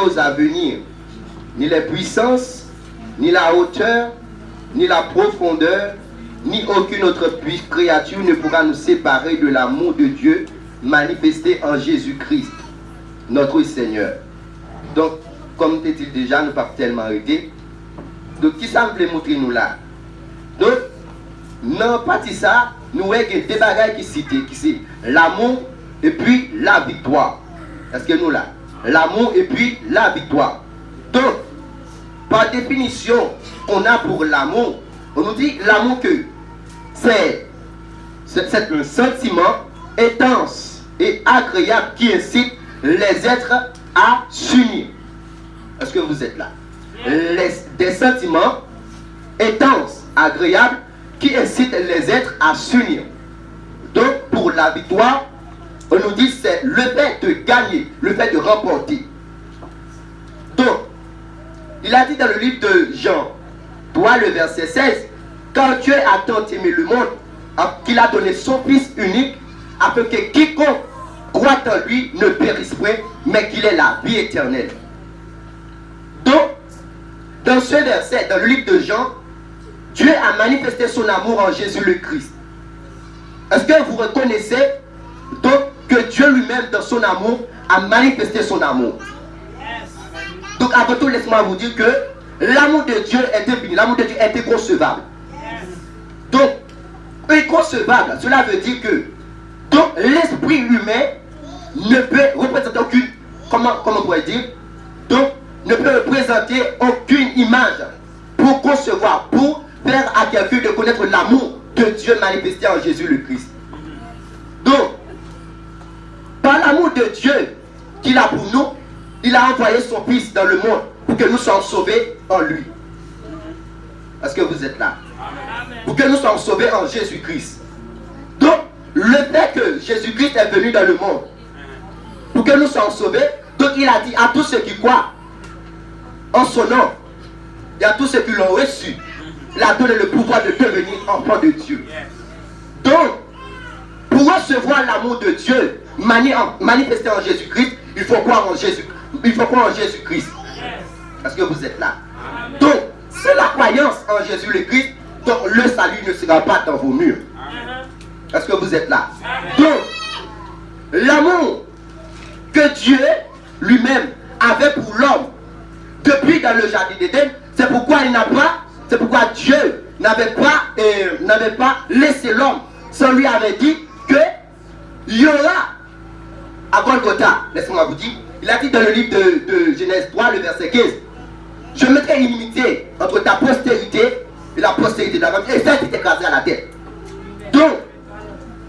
choses à venir, ni les puissances, ni la hauteur, ni la profondeur, ni aucune autre créature ne pourra nous séparer de l'amour de Dieu manifesté en Jésus-Christ, notre Seigneur. Donc, comme tu dit déjà, nous ne pas tellement arrêter. Donc, qui ça me plaît montrer nous là? Donc, non, pas ça, nous avons des bagages qui citent, qui c'est l'amour et puis la victoire. Est-ce que nous là? L'amour et puis la victoire. Donc, par définition qu'on a pour l'amour, on nous dit l'amour que c'est un sentiment intense et agréable qui incite les êtres à s'unir. Est-ce que vous êtes là? Des sentiments intenses, agréables qui incitent les êtres à s'unir. Donc, pour la victoire, on nous dit c'est le fait de gagner, le fait de remporter. Donc, il a dit dans le livre de Jean 3, le verset 16, quand Dieu a tant aimé le monde, qu'il a donné son Fils unique, afin que quiconque croit en lui ne périsse point, mais qu'il ait la vie éternelle. Donc, dans ce verset, dans le livre de Jean, Dieu a manifesté son amour en Jésus le Christ. Est-ce que vous reconnaissez donc que Dieu lui-même, dans son amour, a manifesté son amour? Donc, avant tout, laissez-moi vous dire que l'amour de Dieu est infini, l'amour de Dieu est inconcevable. Donc, inconcevable, cela veut dire que donc l'esprit humain ne peut représenter aucune, comment on pourrait dire, donc ne peut représenter aucune image pour concevoir, pour faire à quelqu'un de connaître l'amour de Dieu manifesté en Jésus le Christ. Donc, par l'amour de Dieu qu'il a pour nous, il a envoyé son Fils dans le monde pour que nous soyons sauvés en lui. Est-ce que vous êtes là? Pour que nous soyons sauvés en Jésus-Christ. Donc, le fait que Jésus-Christ est venu dans le monde, pour que nous soyons sauvés, donc il a dit à tous ceux qui croient en son nom, et à tous ceux qui l'ont reçu, il a donné le pouvoir de devenir enfant de Dieu. Donc, pour recevoir l'amour de Dieu manifesté en Jésus-Christ, il faut croire en Jésus. Il faut croire en Jésus-Christ. Est-ce que vous êtes là? Donc, c'est la croyance en Jésus le Christ, donc le salut ne sera pas dans vos murs. Est-ce que vous êtes là? Donc, l'amour que Dieu lui-même avait pour l'homme depuis dans le jardin d'Éden, c'est pourquoi Dieu n'avait pas laissé l'homme sans lui avait dit que il y aura à Golgotha, laissez-moi vous dire, il a dit dans le livre de Genèse 3, le verset 15, je mettrai une inimitié entre ta postérité et la postérité d'Abraham, et ça c'est écrasé à la tête. Donc,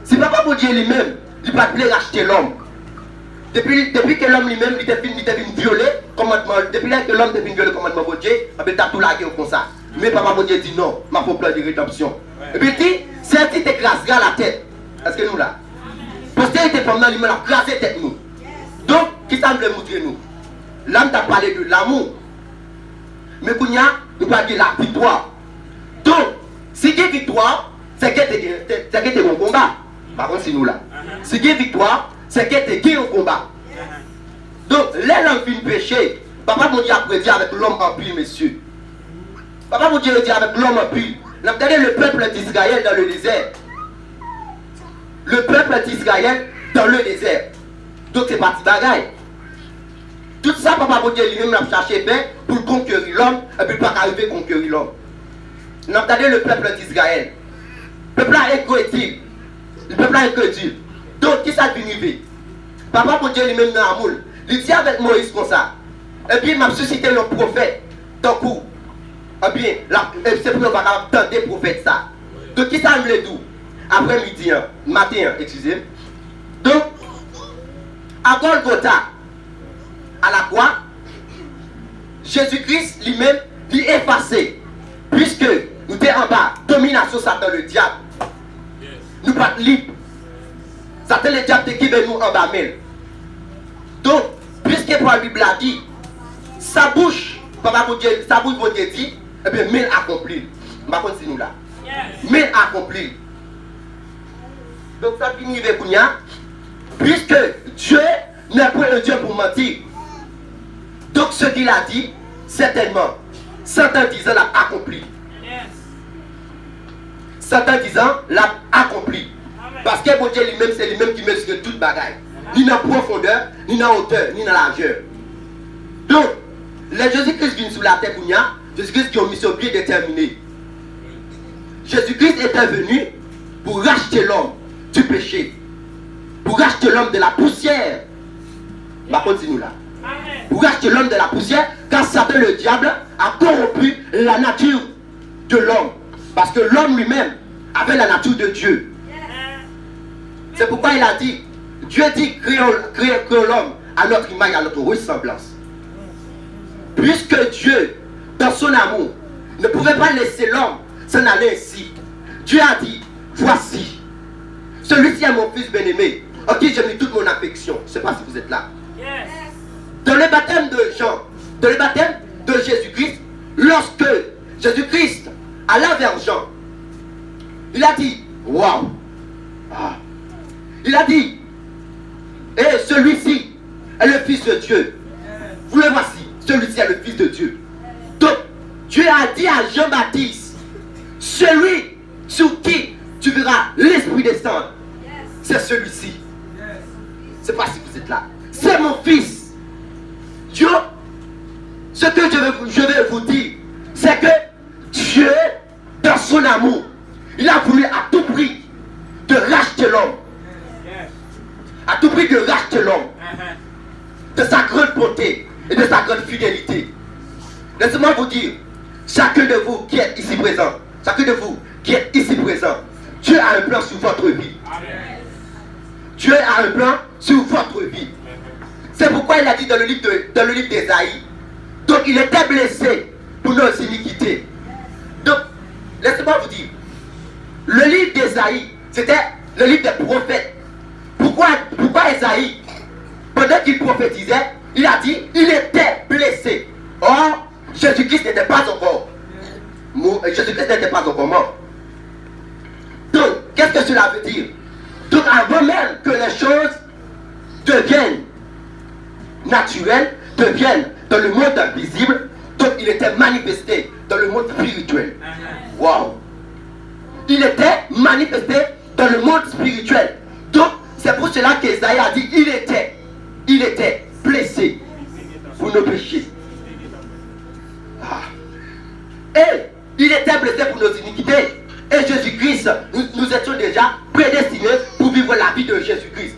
si papa pour Dieu lui-même, il va pas racheter l'homme. Depuis que l'homme lui-même il était violé, commandement, depuis que l'homme était violé le commandement de Dieu, il a tout lagué comme ça. Mais papa pour Dieu dit non, ma faut plan de rédemption. Et puis il dit, celle-ci t'écrasera la tête. Est-ce que nous là? Postérité pendant lui-même a écrasé la tête nous. Donc, qui ça me montrer nous? L'homme t'a parlé de l'amour. Mais qu'on y a, nous pas dire la victoire. Donc, si il y a victoire, c'est que tu es en combat. Par contre, c'est nous là. Si il y a victoire, c'est que tu es en combat. Donc, les l'homme finit péché. Papa mon Dieu a prédit avec l'homme en pile, messieurs. Papa mon Dieu a dit avec l'homme en pile. On a regardé le peuple d'Israël dans le désert. Le peuple d'Israël dans le désert. Donc, c'est parti bagaille. Tout ça, papa mon Dieu lui-même a cherché paix pour conquérir l'homme et puis pas arriver à conquérir l'homme. On a regardé le peuple d'Israël. Le peuple est incrédule. Le peuple est incrédule. Donc, qui ça vient? Papa mon Dieu lui-même dans l'amour. Il dit avec Moïse comme ça. Et puis, il m'a suscité le prophète. Tant coup. Et bien, c'est pour nous entendre des prophètes ça. Donc, qui ça me dit? Après midi, matin, excusez. Donc, à Golgotha, à la croix, Jésus-Christ lui-même l'y effacé. Puisque nous sommes en bas, domination Satan le diable. Nous pas libres. Satan le diable qui veut nous en bas même. Donc, puisque pour la Bible a dit, sa bouche, papa mon Dieu, sa bouche mon Dieu dit, eh bien, mille accompli. Par contre, c'est nous là. Mille accompli. Donc, ça finit avec Kounia, puisque Dieu n'est pas un Dieu pour mentir. Donc ce qu'il a dit, certainement, certains disant l'a accompli. Certains disant l'a accompli. Parce que bon Dieu lui-même, c'est lui-même qui mesure toute bagaille. Ni dans la profondeur, ni dans la hauteur, ni dans la largeur. Donc, les Jésus-Christ vient sur la terre pour nous, Jésus-Christ qui a une mission bien déterminée. Jésus-Christ était venu pour racheter l'homme du péché. Pour racheter l'homme de la poussière. Bah, continue là. Pour racheter l'homme de la poussière, car Satan le diable a corrompu la nature de l'homme. Parce que l'homme lui-même avait la nature de Dieu. C'est pourquoi il a dit, Dieu dit créons l'homme à notre image, à notre ressemblance. Puisque Dieu, dans son amour, ne pouvait pas laisser l'homme s'en aller ainsi, Dieu a dit, voici, celui-ci est mon fils bien-aimé, en qui j'ai mis toute mon affection. Je ne sais pas si vous êtes là. Dans le baptême de Jean, dans le baptême de Jésus-Christ, lorsque Jésus-Christ alla vers Jean, il a dit, waouh, il a dit, et celui-ci est le Fils de Dieu. Vous le voici, celui-ci est le Fils de Dieu. Donc, Dieu a dit à Jean-Baptiste, celui sur qui tu verras l'Esprit descendre, c'est celui-ci. Je ne sais pas si vous êtes là. C'est mon Fils. Dieu, ce que je vais vous dire, c'est que Dieu, dans son amour, il a voulu à tout prix de racheter l'homme. À tout prix de racheter l'homme. De sa grande bonté et de sa grande fidélité. Laissez-moi vous dire, chacun de vous qui est ici présent, chacun de vous qui est ici présent, Dieu a un plan sur votre vie. Dieu a un plan sur votre vie. C'est pourquoi il a dit dans le livre d'Ésaïe, donc il était blessé pour nos iniquités. Donc, laissez-moi vous dire, le livre d'Ésaïe, c'était le livre des prophètes. Pourquoi Ésaïe, pendant qu'il prophétisait, il a dit, il était blessé. Or, Jésus-Christ n'était pas encore mort. Jésus-Christ n'était pas encore mort. Donc, qu'est-ce que cela veut dire? Donc, avant même que les choses deviennent naturelles, deviennent dans le monde invisible, donc il était manifesté dans le monde spirituel. Wow! Il était manifesté dans le monde spirituel. Donc, c'est pour cela qu'Ésaïe a dit, il était blessé pour nos péchés. Et il était blessé pour nos iniquités. Et Jésus-Christ, nous étions déjà prédestinés pour vivre la vie de Jésus-Christ.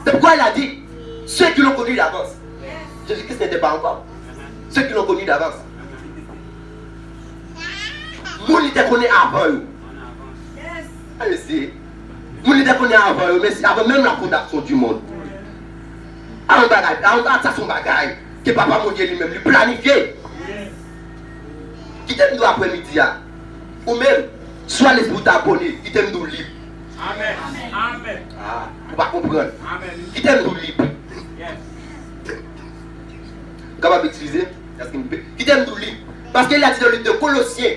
C'est pourquoi il a dit, ceux qui l'ont connu d'avance. Jésus-Christ n'était pas encore. Ceux qui l'ont connu d'avance. Nous l'étions connus avant eux. Allez-y. Nous l'étions connus avant eux, mais avant même la fondation du monde. Avant son bagage, que papa mon Dieu lui-même lui planifié. Qui t'aime nous après-midi, ou même, soit l'esprit t'abonner, qui t'aime nous libre. Amen. Amen. Ah, vous pas comprendre. Amen. Qui t'aime nous libre. Capable d'utiliser, qui t'aime nous libre. Parce qu'il a dit dans le livre de Colossiens,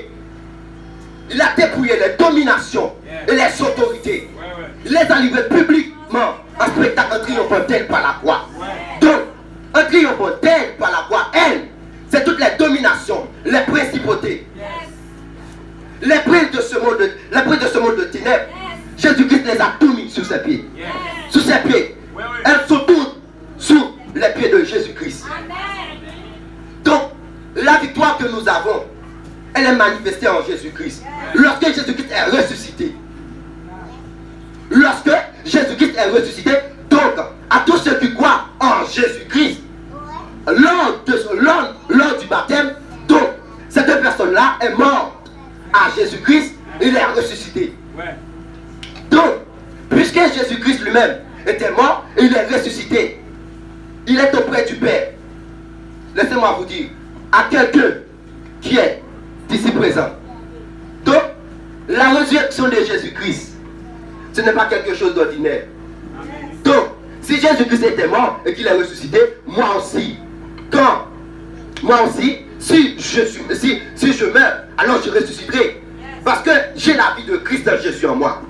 il a dépouillé les dominations et les autorités. Il les a livrées publiquement en spectacle triomphant tel par la croix. Donc, un triomphant tel par la croix, elle, c'est toutes les dominations, les principautés, les princes de ce monde de ténèbres. Jésus-Christ les a tous mis sous ses pieds. Sous ses pieds. Elles sont toutes sous les pieds de Jésus-Christ. Donc, la victoire que nous avons, elle est manifestée en Jésus-Christ. Lorsque Jésus-Christ est ressuscité. Lorsque Jésus-Christ est ressuscité, donc, à tous ceux qui croient en Jésus-Christ, lors du baptême, donc, cette personne-là est morte à Jésus-Christ, il est ressuscité. Donc, puisque Jésus-Christ lui-même était mort, il est ressuscité. Il est auprès du Père. Laissez-moi vous dire, à quelqu'un qui est ici présent. Donc, la résurrection de Jésus-Christ, ce n'est pas quelque chose d'ordinaire. Donc, si Jésus-Christ était mort et qu'il est ressuscité, moi aussi, si je meurs, alors je ressusciterai. Parce que j'ai la vie de Christ en Jésus en moi.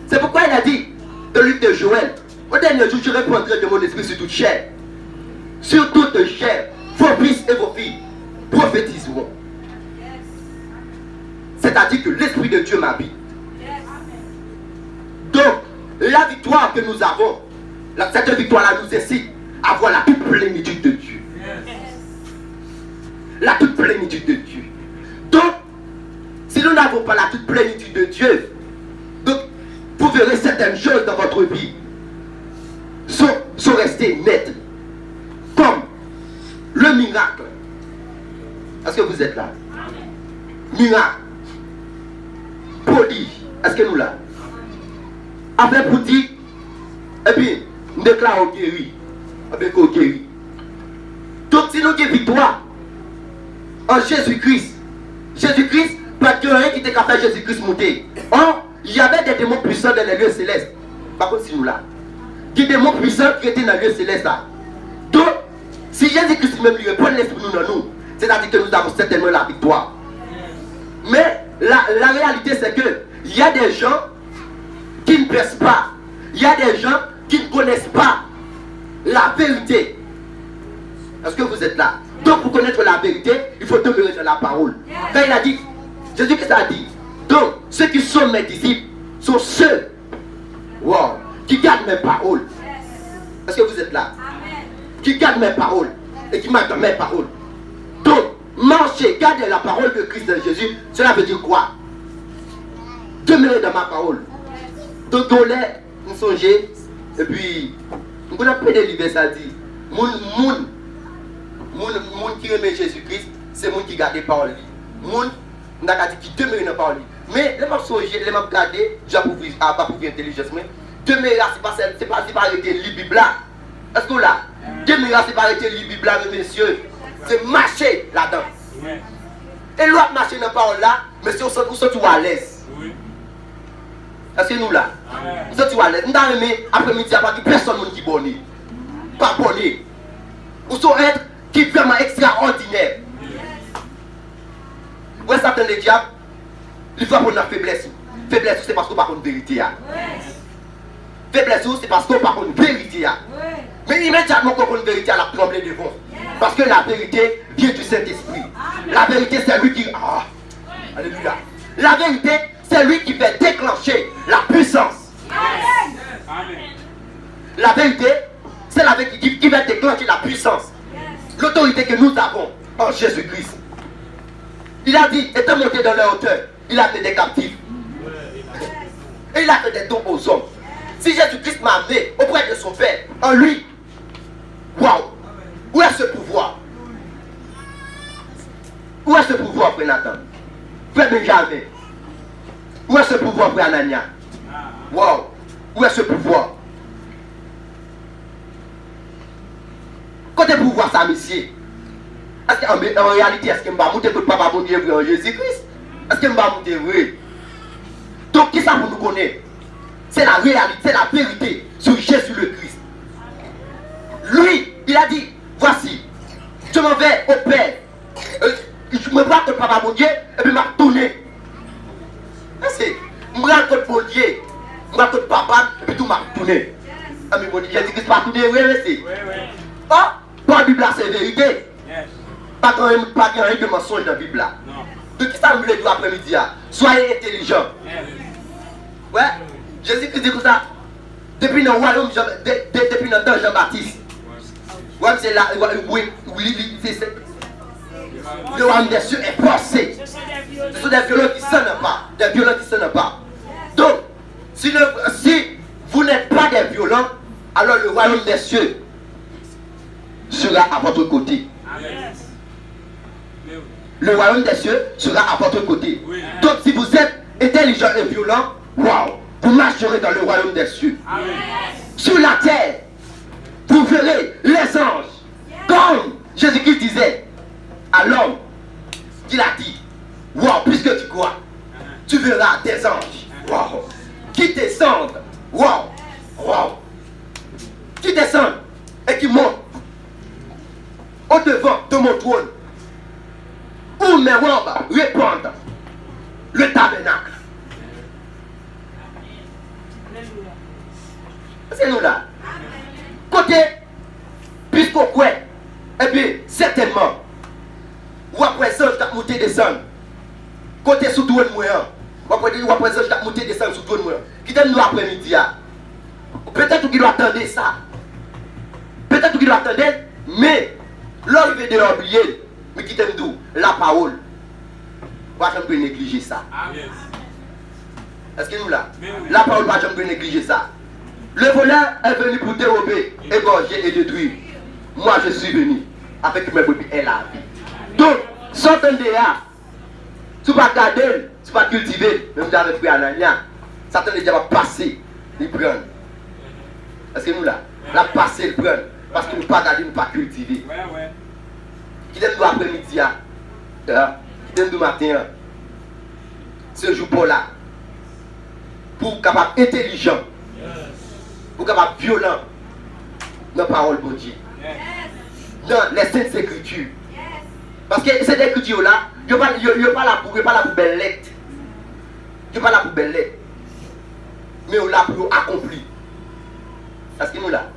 C'est pourquoi il a dit, dans le livre de Joël, au dernier jour, je répandrai de mon esprit sur toute chair. sur toute chair, vos fils et vos filles prophétiseront. C'est-à-dire que l'Esprit de Dieu m'habite. Donc, la victoire que nous avons, cette victoire-là nous incite à voir la toute plénitude de Dieu. La toute plénitude de Dieu. Donc, si nous n'avons pas la toute plénitude de Dieu, donc, vous verrez certaines choses dans votre vie sont restées nettes. Comme le miracle. Est-ce que vous êtes là? Miracle. Prodige. Est-ce que nous là? Après pour dire, et puis, nous déclarons guéri. Et bien qu'on guérit. Donc si nous avons victoire en Jésus-Christ, Jésus-Christ, pas que rien qui était capable de faire Jésus-Christ monter. Or, il y avait des démons puissants dans les lieux célestes. Par contre, si nous là, des démons puissants qui étaient dans les lieux célestes là. Donc, si Jésus-Christ même lui répond l'esprit nous dans nous, c'est-à-dire que nous avons certainement la victoire. Mais la réalité c'est que il y a des gens qui ne percent pas. Il y a des gens qui ne connaissent pas la vérité. Est-ce que vous êtes là? Donc pour connaître la vérité, il faut demeurer dans la parole. Quand il a dit, Jésus-Christ a dit, donc ceux qui sont mes disciples sont ceux qui gardent mes paroles. Est-ce que vous êtes là? Qui gardent mes paroles et qui marchent dans mes paroles. Donc, marcher, garder la parole de Christ de Jésus, cela veut dire quoi? Demeurer dans ma parole. Donc on l'est, nous songer, et puis, nous avons pris des livres, ça dit, moun qui remet Jésus-Christ, c'est moun qui garde les paroles. Moun, on a dit qui demeure dans la parole. Mais les gens songer, les gens garder, j'ai pas pour intelligence, mais demeurer, c'est pas arrêter la Bible là. Est-ce que là, demeurer, c'est pas arrêter la Bible là, messieurs, c'est marcher là-dedans. Et l'autre marcher dans la parole là, mais si on se trouve à l'aise. Est-ce que nous là? Nous sommes à l'aise. Nous avons aimé après-midi, il n'y a pas personne qui est bonné. Pas bonné. Nous sommes être qui est vraiment extraordinaire. Où est-ce que le diable? Il faut qu'on a faiblesse. Faiblesse, c'est parce qu'on n'a pas de vérité. Faiblesse, c'est parce qu'on n'a pas de vérité. Mais immédiatement qu'on a une vérité, elle a tremblé devant. Parce que la vérité vient du Saint-Esprit. La vérité, c'est lui qui. Alléluia. La vérité, c'est lui qui fait déclencher la puissance. Amen. La vérité, c'est la vérité qui va déclencher la puissance. L'autorité que nous avons en Jésus-Christ. Il a dit, étant monté dans leur hauteur, il a fait des captifs. Et il a fait des dons aux hommes. Si Jésus-Christ m'a amené auprès de son Père, en lui, waouh, où est ce pouvoir? Où est ce pouvoir, frère Nathan? Frère Benjamin? Où est ce pouvoir, frère Anania? Waouh! Où est ce pouvoir? Côté pouvoir, ça, monsieur. Est-ce qu'en réalité, est-ce que je vais monter que le papa mon Dieu vrai en Jésus-Christ? Est-ce que je vais monter vrai? Donc, qui ça pour nous connaître? C'est la réalité, c'est la vérité sur Jésus le Christ. Lui, il a dit, voici, je m'en vais au Père. Je me prends que le papa mon Dieu et puis m'a tourné. C'est, je me rends compte mon Dieu, je me rends compte papa et puis tout m'a tourné. Ah mais mon Dieu, Jésus-Christ pas tourné, oui, c'est. Oh, dans la Bible là, c'est vérité. Pas quand même de mensonge dans la Bible là. De qui ça me le dit après-midi? Soyez intelligents. Ouais, Jésus-Christ dit comme ça. Depuis le royaume, depuis le temps Jean-Baptiste. Ouais, c'est là, oui, c'est le royaume des cieux est forcé. Ce sont des violents qui ne sonnent pas. Des violents qui ne sonnent pas. Donc, si vous n'êtes pas des violents, alors le royaume des cieux sera à votre côté. Le royaume des cieux sera à votre côté. Donc, si vous êtes intelligent et violent, waouh, vous marcherez dans le royaume des cieux. Sur la terre, vous verrez les anges. Comme Jésus-Christ disait à l'homme qu'il a dit, wow, puisque tu crois, tu verras des anges, wow, qui descendent, wow, wow, qui descendent et qui montent au devant de mon trône, où mes robes répandent le tabernacle. C'est nous là. Côté, puisqu'on croit Et puis, certainement, ou après ça, je t'ai monté descendre. Côté sous douane moi. Ou après ça, je t'ai monté descendre sous douane moi. Qui t'aime nous après-midi. Peut-être qu'il doit attendre ça. Peut-être qu'il doit attendre, mais l'homme veut de oublier. Mais qui t'aime d'où? La parole. Pas jamais négliger ça. Est-ce que nous là? La parole pas jamais négliger ça. Le voleur est venu pour dérober, égorger et détruire. Moi je suis venu avec mes brebis et la vie. Donc, sortez de là. Si vous ne pas garder, si vous ne pas cultiver, même si vous avez pris Anania, Satan est déjà passé, il prend. Est-ce que nous là? La passé, il prend. Parce que nous ne pas garder, nous ne pas cultiver. Qui donne nous après-midi, qui donne nous matin, ce jour pour là, pour capable intelligent, pour capable violent, dans la parole de Dieu, dans les saintes écritures. Parce que cette écriture là, il n'y a pas la pour belle lettre. Il n'y a pas la pour belle lettre. Mais on l'a pour accompli. Est-ce que nous là?